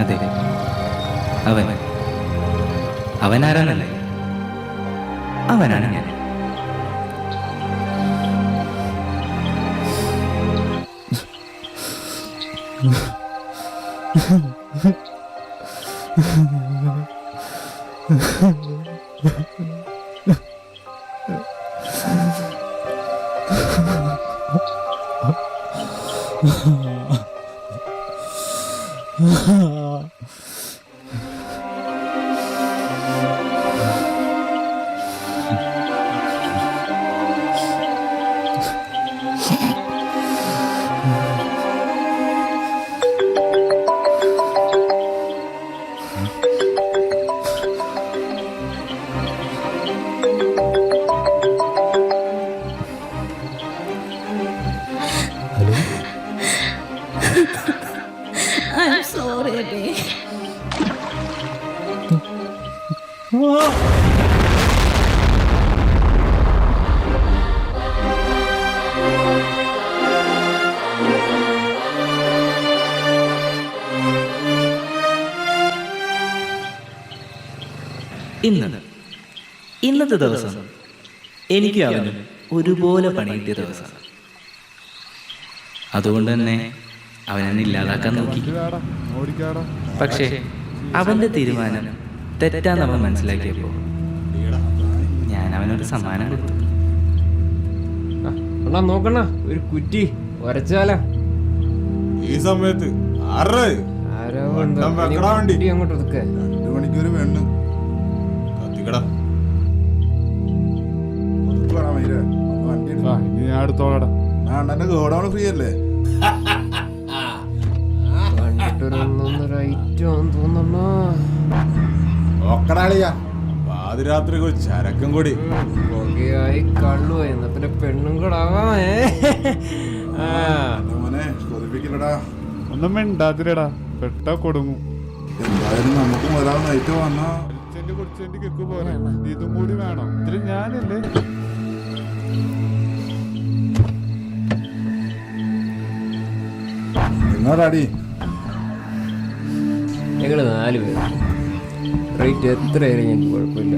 അതെ, അവൻ അവനാരാണല്ലേ? അവനാണ് ഞാൻ. I'm sorry, baby. ഇന്നത്തെ ദിവസം എനിക്ക് അവന് ഒരുപോലെ പണി കിട്ടിയ ദിവസം. അതുകൊണ്ട് തന്നെ അവനെന്നെ ഇല്ലാതാക്കാൻ നോക്കി. പക്ഷേ അവന്റെ തീരുമാനം തെറ്റാന്ന് അവൻ മനസ്സിലാക്കിയപ്പോൾ ഞാൻ അവനൊരു സമ്മാനം കൊടുത്തു. നോക്കണ ഒരു കുറ്റി ഒരച്ചാല ഈ സമയത്ത് അങ്ങോട്ട് ഒതുക്കെ 2 മണിക്കൂർ വേണ്ട കത്തിക്കടാ. ഞാൻ എടുത്തോളാടാ. അണ്ണന്റെ ഗോഡൗൺ ഫ്രീ അല്ലേ? നോക്കടാളിയാ, പാതിരാത്രി ചരക്കും കൂടി കള്ളുപോയി പിന്നെ പെണ്ണും കൂടെ മോനെ കൊതിപ്പിക്കില്ലടാ. ഒന്നും മിണ്ടാതിരടാ, പെട്ടാ കൊടുങ്ങും. എന്തായാലും നമുക്ക് ഒരാൾ നൈറ്റ് വന്നാ കുടിച്ചെന്റെ കെക്ക് പോലെ ഇതും കൂടി വേണം. ഇതിൽ ഞാനല്ലേ നിങ്ങളാടി ഞങ്ങള് 4 പേര്. റേറ്റ് എത്രയായാലും ഞങ്ങൾക്ക് കുഴപ്പമില്ല.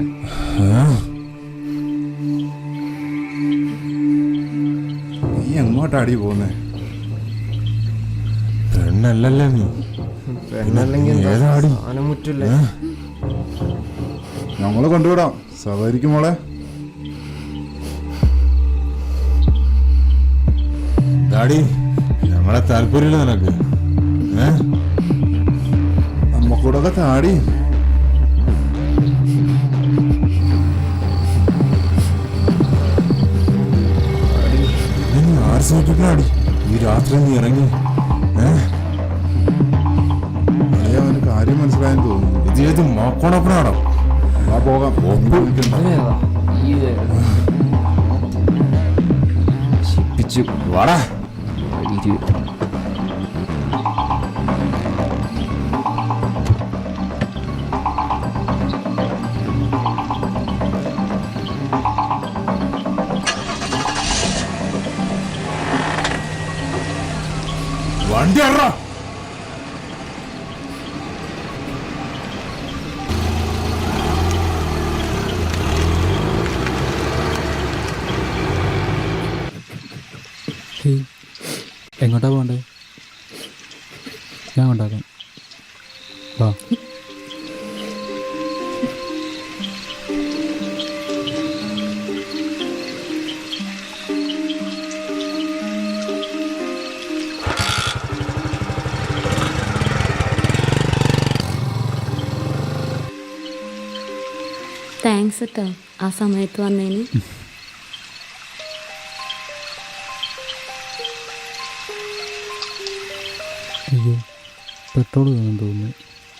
നീ എങ്ങോട്ടാടി പോന്നേ? പെണ്ണല്ലല്ലേ നീ? പെണ്ണല്ലെങ്കിൽ സാധനം മുറ്റില്ലേ? ഞങ്ങള് കൊണ്ടുവിടാം. സവാരിക്കും മോളെ. ഡാഡി, ഞങ്ങളെ താല്പര്യമില്ല നിനക്ക്? നമ്മക്കൂടൊക്കെ താടി. ആര് സൂക്ഷിക്കണാടി ഈ രാത്രി നീ ഇറങ്ങി? അവന് കാര്യം മനസ്സിലായെന്ന് തോന്നുന്നു. ഇത് ഏത് മോക്കോണപ്പനാണോ? ആ പോകാം. ശിപ്പിച്ചു വാടാ. വണ്ടി അറ. എങ്ങോട്ടാ പോണ്ടേ? ഞാൻ കൊണ്ടാക്കാം. വാ. താങ്ക്സ് കേട്ടോ ആ സമയത്ത് വന്നതിന്. അയ്യോ, പെട്രോൾ വേണം തോന്നുന്നു.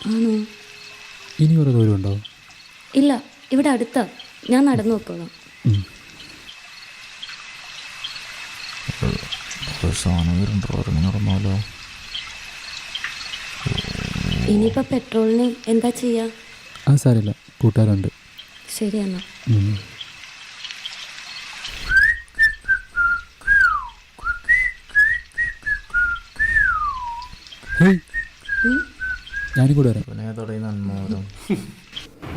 ആണോ? ഇനി ഒരു ദൂരം ഉണ്ടോ? ഇല്ല, ഇവിടെ അടുത്താ. ഞാൻ നടന്നു നോക്കോളാം. ഇനിയിപ്പോൾ പെട്രോളിന് എന്താ ചെയ്യാ? ആ സാരില്ല, കൂട്ടുകാരുണ്ട്. ശരി എന്നാ. ഞാനും കൂടെ വരാം.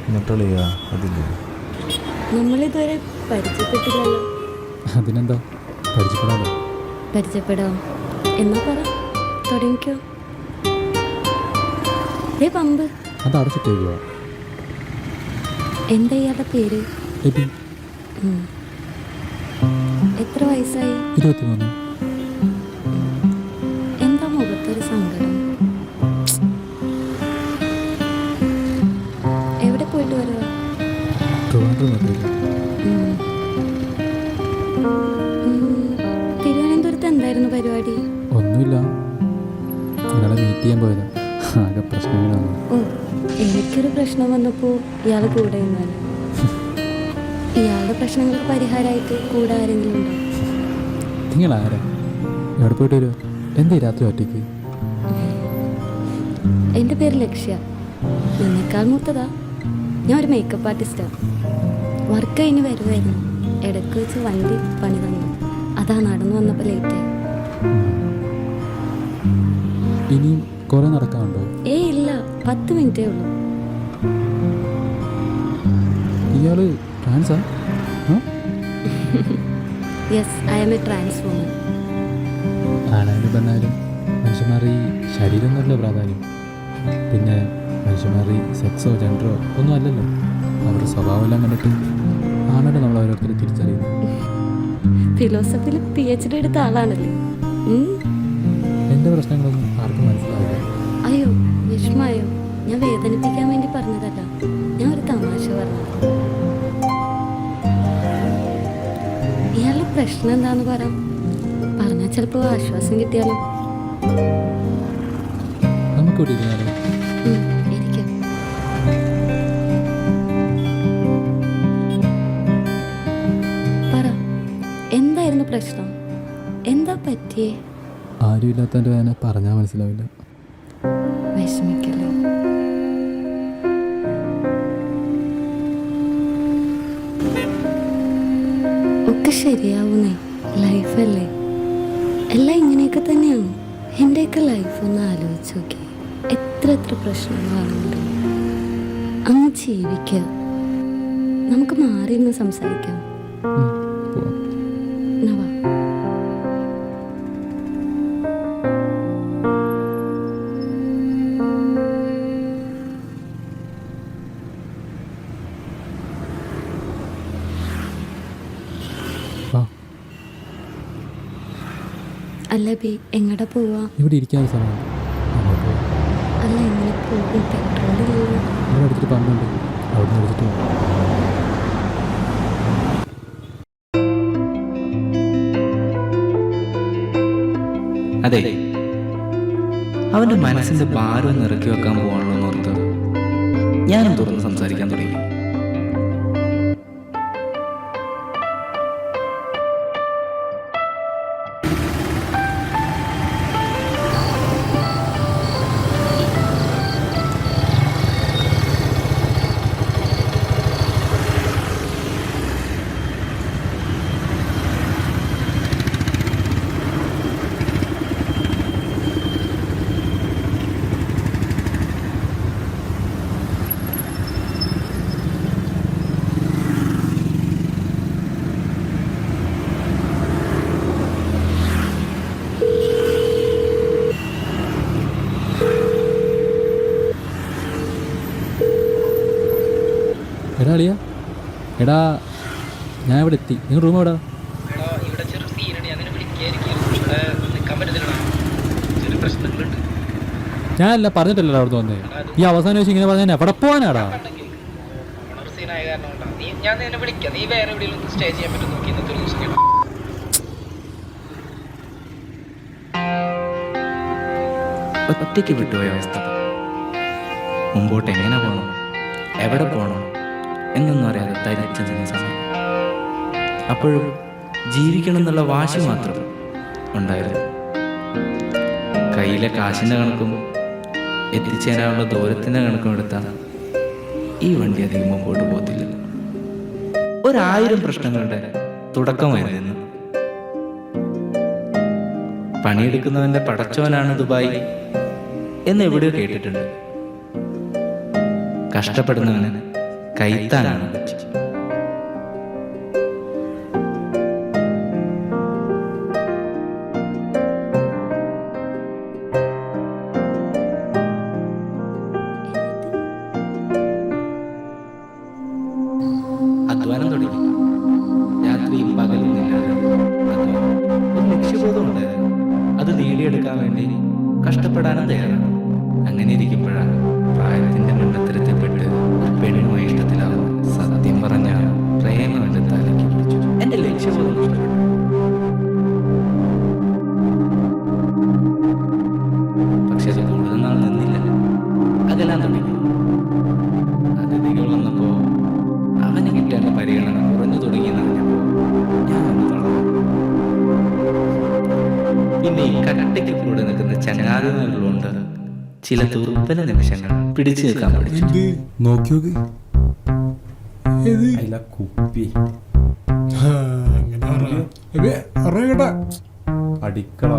എന്നിട്ടളിയാ അതില്ലേ നമ്മളിതുവരെ പരിചയപ്പെട്ടില്ലല്ലോ. അതിനെന്താ, പരിചയപ്പെടാമല്ലോ. പരിചയപ്പെടാം എന്നാ പറ, തുടങ്ങിക്കോ. ഏ പമ്പ് അത് അടച്ചിട്ടേക്കുവാ. എന്താ ഇയാളുടെ പേര്? എബി. എത്ര വയസ്സായി? 23. എന്താ മുഖത്തൊരു സങ്കടം? എവിടെ പോയിട്ട് വരുക? ട്രിവാൻഡ്രം വന്നില്ല. തിരുവനന്തപുരത്ത് എന്തായിരുന്നു പരിപാടി? ഒന്നുമില്ല, ഒരാളെ മീറ്റ് ചെയ്യാൻ പോയതാ. ആകെ പ്രശ്നങ്ങളാണ്. ഓ, എനിക്കൊരു പ്രശ്നം വന്നപ്പോൾ ഇയാൾ കൂടെ നിന്നല്ലേ. ഇയാളുടെ പ്രശ്നങ്ങൾക്ക് പരിഹാരമായിട്ട് കൂടെ ആരെങ്കിലും ഉണ്ടോ? നിങ്ങളാരാ? എവിടെ പോയിട്ട് വരുമോ? എന്താ രാത്രി ഒറ്റയ്ക്ക്? എൻ്റെ പേര് ലക്ഷ്യ. നിന്നേക്കാൾ മൂത്തതാ. ഞാൻ ഒരു മേക്കപ്പ് ആർട്ടിസ്റ്റാണ്. വർക്ക് കഴിഞ്ഞ് വരുമായിരുന്നു. ഇടയ്ക്ക് വെച്ച് വണ്ടി പണി തന്നു. അതാ നടന്നു വന്നപ്പോൾ ലേറ്റായി. ഇനിയും കുറെ നടക്കാനുണ്ടോ? ഏയ് ഇല്ല, 10 മിനിറ്റേ ഉള്ളൂ. ഇയാള് ട്രാൻസാ? Yes, I am a trans woman. ആണായാലും പെണ്ണായാലും മനുഷ്യന്മാർ ഈ ശരീരം എന്നല്ല പ്രാധാന്യം. പിന്നെ മനുഷ്യന്മാർ ഈ സെക്സോ ജെൻഡറോ ഒന്നും അല്ലല്ലോ. അവരുടെ സ്വഭാവം എല്ലാം കണ്ടിട്ട് ആണല്ലോ നമ്മൾ ഓരോരുത്തരും തിരിച്ചറിയുന്നത്. ഫിലോസഫിയിൽ PhD എടുത്ത ആളാണല്ലേ. എൻ്റെ പ്രശ്നങ്ങളൊന്നും ആർക്കും മനസ്സിലാവില്ല. അയ്യോ, വിഷമായോ? ഞാൻ വേദനിപ്പിക്കാൻ വേണ്ടി പറഞ്ഞതല്ല, ഞാൻ ഒരു തമാശ പറഞ്ഞത്. ഇയാളുടെ പ്രശ്നം എന്താന്ന് പറഞ്ഞാൽ ചിലപ്പോൾ ആശ്വാസം കിട്ടിയാലോ. നമുക്ക് ഇവിടെ ഇരുന്നാലോ? ഇരിക്കാം. പറ, എന്തായിരുന്നു പ്രശ്നം? എന്താ പറ്റിയേ? ആരും ഇല്ലാത്തതിൻ്റെ വേദന പറഞ്ഞാൽ മനസ്സിലാവില്ല. വിഷമിക്കല്ലേ. ഒക്കെ ശരിയാവുന്നേ, ലൈഫല്ലേ. എല്ലാം ഇങ്ങനെയൊക്കെ തന്നെയാണ്. എൻ്റെയൊക്കെ ലൈഫ് ഒന്ന് ആലോചിച്ച് നോക്കി. എത്ര പ്രശ്നങ്ങളാണെങ്കിലും അങ്ങ് ജീവിക്കുക. നമുക്ക് മാറി നിന്ന് സംസാരിക്കാം. എന്നാ വാ. അല്ല ബി, എങ്ങടെ പോവാ? ഇവിടെ ഇരിക്കാൻ സമയമുണ്ട്. അല്ല, എങ്ങനെ പോകും? പെട്രോളില്ല. ഇവിടെ അടുത്തിട്ട് പമ്പുണ്ട്, അവിടെ നിന്ന് എടുത്തിട്ട് പോകും. അതെ, അവന്റെ മനസ്സിന്റെ ഭാരം നിറക്കി വെക്കാൻ പോകാനുള്ള ഓർത്ത് ഞാനും തുറന്ന് സംസാരിക്കാൻ തുടങ്ങി. എടാ അളിയാ, എടാ ഞാൻ ഇവിടെ എത്തി. നിങ്ങൾ റൂം എവിടാ? ഞാനല്ല പറഞ്ഞിട്ടല്ലോ അവിടെ വന്നേ. ഈ അവസാനം വെച്ച് ഇങ്ങനെ പറഞ്ഞാൽ എവിടെ പോവാനാടാ? ഒറ്റയ്ക്ക് വിട്ടുപോയ അവസ്ഥ. മുമ്പോട്ട് എങ്ങനെ പോകണം, എവിടെ പോകണം എന്നൊന്നും അറിയാതെ തരിച്ചു നിന്ന സമയം. അപ്പോഴും ജീവിക്കണം എന്നുള്ള വാശി മാത്രം ഉണ്ടായിരുന്നു. കയ്യിലെ കാശിൻ്റെ കണക്കും എത്തിച്ചേരാനുള്ള ദൂരത്തിൻ്റെ കണക്കും എടുത്താൽ ഈ വണ്ടി അധികം മുമ്പോട്ട് പോകത്തില്ല. 1000 പ്രശ്നങ്ങളുടെ തുടക്കമായിരുന്നു. പണിയെടുക്കുന്നവൻ്റെ പടച്ചോനാണ് ദുബായ് എന്ന് എവിടെയോ കേട്ടിട്ടുണ്ട്. കഷ്ടപ്പെടുന്നവന് കൈത്താനാണ് ബുദ്ധി. അധ്വാനം തുടങ്ങി. രാത്രിയും പകലും ഇല്ലാതെ ഒരു ലക്ഷ്യബോധമുണ്ട്. അത് നേടിയെടുക്കാൻ വേണ്ടി കഷ്ടപ്പെടാനും തയ്യാറാണ്. അങ്ങനെ ഇരിക്കുമ്പോഴാണ് പ്രായത്തിന്റെ മണ്ടത്തരത്തിൽപ്പെട്ട് ഒരു പെണ്ണുമായി ഇഷ്ടത്തിലാവും. സത്യം പറഞ്ഞ പ്രേമം എന്റെ തലയ്ക്ക് പിടിച്ചു. എന്റെ ലക്ഷ്യബോധം നഷ്ടപ്പെട്ടു. പക്ഷെ അത് കൂടുതൽ നാൾ നിന്നില്ല. അകലാൻ തുടങ്ങി. അതിഥികൾ വന്നപ്പോ അവന് കിട്ടേണ്ട പരിഗണന കുറഞ്ഞു തുടങ്ങിയെന്നറിഞ്ഞപ്പോ ഞാൻ ഒന്ന് തളർന്നു. പിന്നെ ഈ കട്ടയ്ക്ക് കൂടെ നിൽക്കുന്ന ചങ്ങാതികളുണ്ട് ചില ദുർബല നിമിഷങ്ങൾ പിടിച്ചു നിൽക്കാൻ പഠിച്ചു. നോക്കി നോക്ക് കുപ്പി അടിക്കള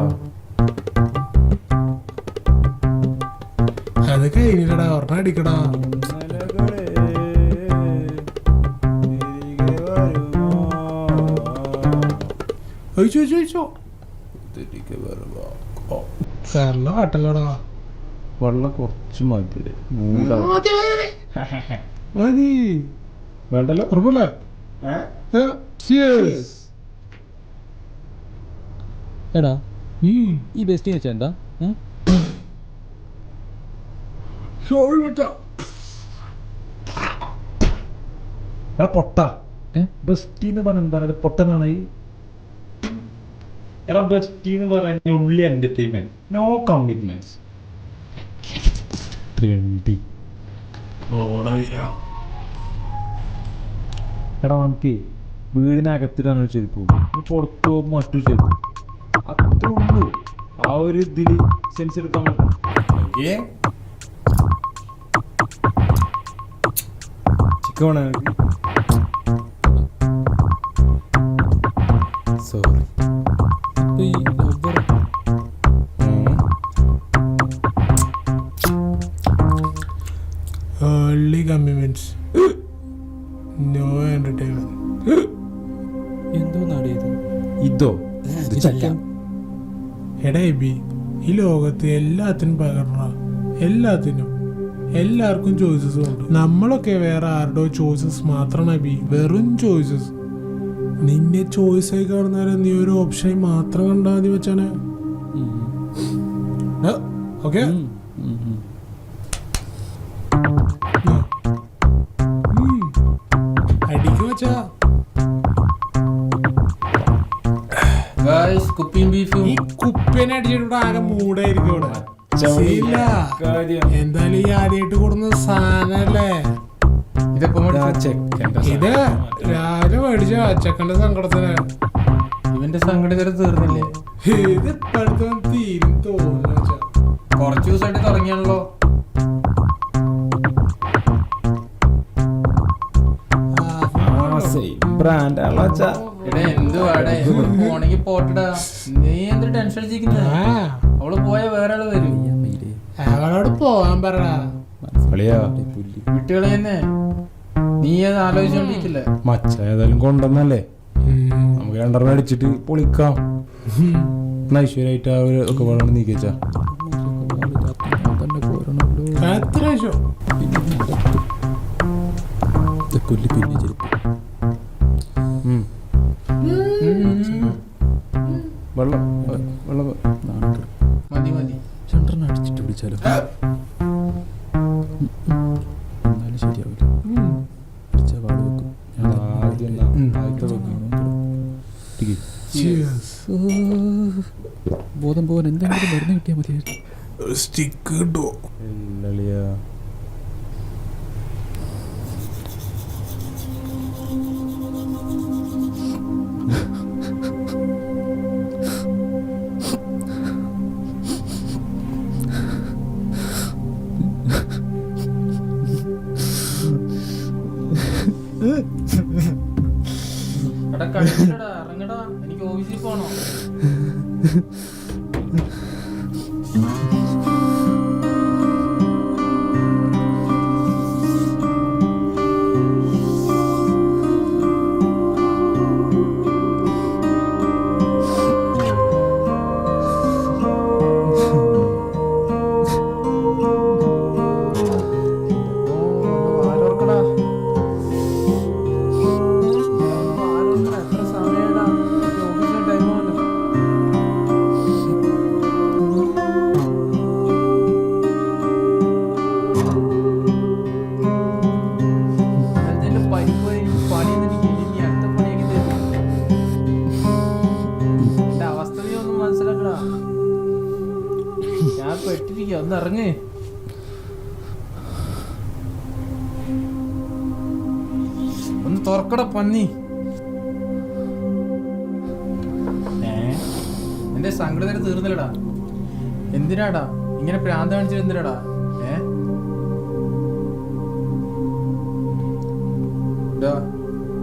അത് കഴിഞ്ഞിട്ടടാ ഒരെണ്ണം അടിക്കടാ. സാറിന്റെ പാട്ടല്ലോടാ. വെള്ളം കുറച്ച് മതി. മതി വേണ്ടല്ലോ. ഉറപ്പല്ലേ? എടാ ഈ ബെസ്റ്റ് വെച്ചാ എന്താ? പൊട്ട ബെസ്റ്റീന്ന് പറഞ്ഞ എന്താണ്? പൊട്ടനാണ് ഈ ബെസ്റ്റീന്ന് പറഞ്ഞ ഉള്ളി എന്റർടൈൻമെന്റ്, നോ കമ്മിറ്റ്മെന്റ്സ്. എടാ നമുക്ക് വീടിനകത്തിട്ടാണ് ചെരുപ്പ്, പുറത്തു പോകുമ്പോൾ മറ്റൊരു ചെരുപ്പ്. അത്രേ ഉള്ളൂ. ആ ഒരു ഇതിൽ സെൻസ് എടുക്കാൻ പറ്റും. Chicken sorry. ഈ lover Only commitments, no entertainment. എന്തോ നാടിയത് ഇതോ ചിക്കൻ. എടാ എബി, ഈ ലോകത്ത് എല്ലാത്തിനും പകർന്ന എല്ലാത്തിനും എല്ലാവർക്കും ചോയ്സസ് ഉണ്ട്. നമ്മളൊക്കെ വേറെ ആരുടെയോ ചോയ്സസ് മാത്രമാണ് എബി, വെറും ചോയ്സസ്. നിന്നെ ചോയ്സ് ആയി കാണുന്നവരെ നീ ഒരു ഓപ്ഷനായി മാത്രം കണ്ടാൽ മതി വെച്ചാണ്. ഓക്കെ അടിക്ക് വെച്ചാ കുപ്പിയും ബീഫും ഈ കുപ്പിനെ അടിച്ചിട്ട് ആകെ മൂടായിരിക്കും ഇവിടെ. ശരിയില്ല. എന്തായാലും ഈ ആദ്യമായിട്ട് കൊടുക്കുന്ന സാധനല്ലേ ഇത്. രാവിലെ മേടിച്ച ചെക്കന്റെ സങ്കടത്തിന് ഇവന്റെ സങ്കടം ഇതുവരെ തീർന്നില്ലേ? ഇത് ഇപ്പഴത്തെ തീരും തോന്നുന്നു വെച്ചാ. കുറച്ചു ദിവസമായിട്ട് തുടങ്ങിയാണല്ലോ. പോണെങ്കിൽ പോട്ടടാ. നീ എന്ത് ടെൻഷൻ അടിച്ചിരിക്കുന്ന? അവള് പോയ വേറെ ആള് വരും. അവളോട് പോവാൻ പറടാ. വിട്ടുകളി തന്നെ. നീ അത് ആലോചിച്ചോണ്ടിരിക്കില്ലേ? മച്ച ഏതായാലും കൊണ്ടുവന്നല്ലേ, നമുക്ക് രണ്ടെണ്ണം അടിച്ചിട്ട് പൊളിക്കാം. ഐശ്വര്യമായിട്ട് ആ ഒരു ഒക്കെ വേണം നീക്കിച്ച. എത്ര ശോ കൊല്ലി പിന്നെ ചെരുപ്പ്. വെള്ളം വെള്ളം മതി മതി. രണ്ടെണ്ണം അടിച്ചിട്ട് പിടിച്ചാലോ? എന്നാലും ശരിയാവില്ല. അടിച്ച പാട് വെക്കും. ബോധം പോകാൻ എന്തെങ്കിലും മരുന്ന് കിട്ടിയാൽ മതിയായിരുന്നു. സ്റ്റിക്ക് കിട്ടുമോ? ഇറങ്ങടാ, എനിക്ക് ഓഫീസിൽ പോണോ? തുറക്കട പന്നി. എന്റെ സങ്കടത്തിന് തീർന്നില്ലടാ. എന്തിനാടാ ഇങ്ങനെ പ്രാന്ത് കാണിച്ചിട്ട് എന്തിനാടാ?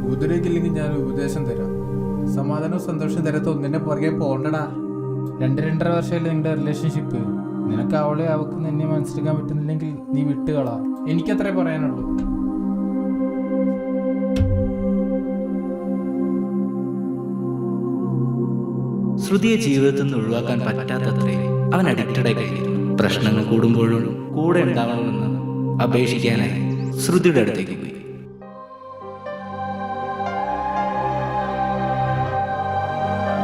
ഉപദ്രവിക്കില്ലെങ്കിൽ ഞാൻ ഉപദേശം തരാം. സമാധാനവും സന്തോഷവും തരാത്ത ഒന്നിന്റെ പുറകെ പോണ്ടടാ. 2-2.5 വർഷമല്ലേ നിങ്ങളുടെ റിലേഷൻഷിപ്പ്. നിനക്ക് അവളെ അവൾക്ക് നിന്നെ മനസ്സിലാക്കാൻ പറ്റുന്നില്ലെങ്കിൽ നീ വിട്ടുകളാ. എനിക്കത്രേ പറയാനുള്ളൂ. ശ്രുതിയെ ജീവിതത്തിൽ നിന്ന് ഒഴിവാക്കാൻ പറ്റാത്തത്രേ അവൻ അഡിക്റ്റഡായി കഴിഞ്ഞിരുന്നു. പ്രശ്നങ്ങൾ കൂടുമ്പോഴും കൂടെ ഉണ്ടാവണമെന്ന് അപേക്ഷിക്കാനായി ശ്രുതിയുടെ അടുത്തേക്ക് പോയി.